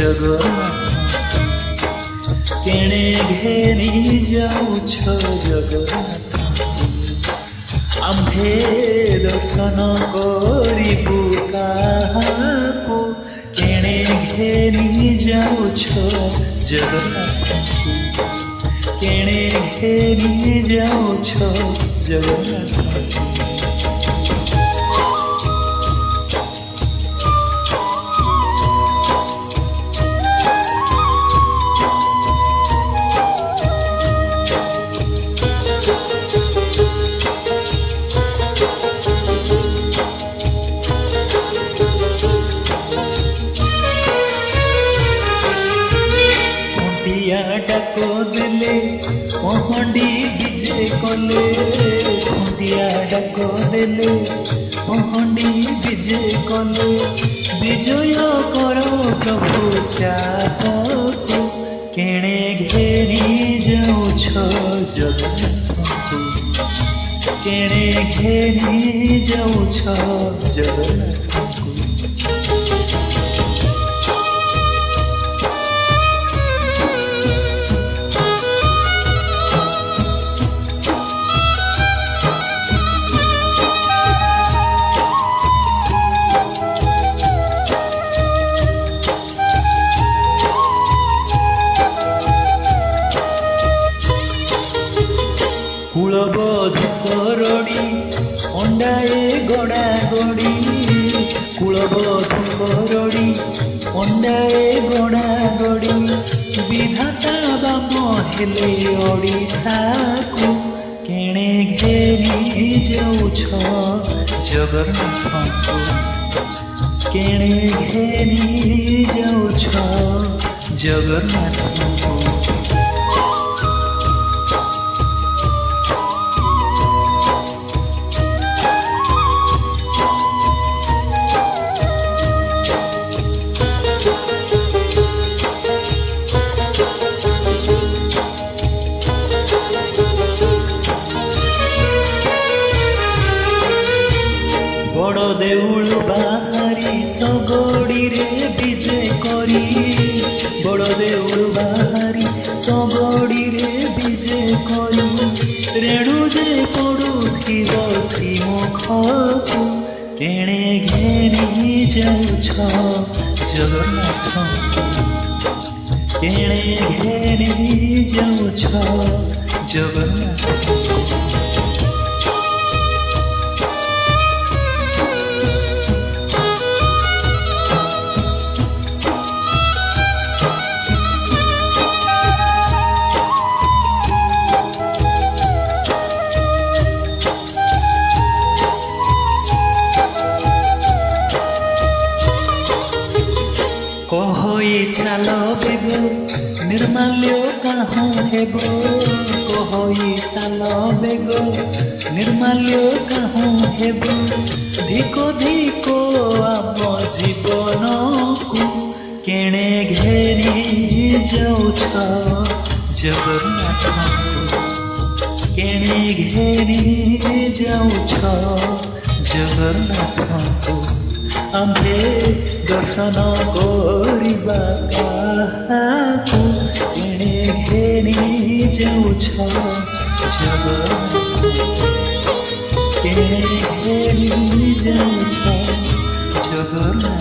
ଜଗନ୍ନାଥ କେଣେ ଘେନି ଯାଉଛ ଜଗନ୍ନାଥ ଆମ୍ଭେ ଦର୍ଶନ କରିବୁ କାହାକୁ କେଣେ ଘେନି ଯାଉଛ ଜଗନ୍ନାଥଙ୍କୁ କେଣେ ଘେନି ଯାଉଛ ଜଗନ୍ନାଥଙ୍କୁ ଡାକ ଦେଲେ ପହଣ୍ଡି ବିଜେ କଲେ ଖୁଣ୍ଟିଆ ଡାକ ଦେଲେ ପହଣ୍ଡି ବିଜେ କଲେ ବିଜୟ କର ପ୍ରଭୁ ଚାପକୁ କେଣେ ଘେରି ଯାଉଛ ଜଗନ୍ନାଥଙ୍କୁ କେଣେ ଘେରି ଯାଉଛ ଜଗନ୍ନାଥଙ୍କୁ କୁଳବଧୁ କରଡ଼ି ଅଣ୍ଡାଏ ଗଡ଼ା ଗଡ଼ି କୁଳବଧୁ କରଡ଼ି ଅଣ୍ଡାଏ ଗଡ଼ା ଗଡ଼ି ବିଧାତା ବାମ ହେଲେ ଓଡ଼ିଶାକୁ କେଣେ ଘେରି ଯାଉଛ ଜଗନ୍ନାଥଙ୍କୁ କେଣେ ଘେରି ଯାଉଛ ଜଗନ୍ନାଥଙ୍କୁ ବଡ଼ ଦେଉଳ ବାହାରି ଶଗଡ଼ିରେ ବିଜେ କରି ବଡ଼ ଦେଉଳ ବାହାରି ଶଗଡ଼ିରେ ବିଜେ କରି ରେଣୁ ଯେ ପଡ଼ୁଥିବ ଶ୍ରୀମୁଖକୁ କେଣେ ଘେରି ଯାଉଛ ଜଗନ୍ନାଥଙ୍କୁ କେଣେ ଘେରି ଯାଉଛ ଜଗନ୍ନାଥଙ୍କୁ কহই চাল বেগ ନିର୍ମାଲ୍ୟ କାହୁଁ ହେବ କହଇ ଚାଲ ବେଗ ନିର୍ମାଲ୍ୟ କାହୁଁ ହେବ ଧିକ ଧିକ ଆମ ଜୀବନକୁ କେଣେ ଘେରି ଯାଉଛ ଜଗନ୍ନାଥଙ୍କୁ କେଣେ ଘେରି ଯାଉଛ ଜଗନ୍ନାଥଙ୍କୁ ଆମ୍ଭେ ଦର୍ଶନ କରିବା କାହାକୁ କେଣେ ଘେରି ଯାଉଛ ଜଗନ୍ନାଥ କେଣେ ଘେରି ଯାଉଛ ଜଗନ୍ନାଥ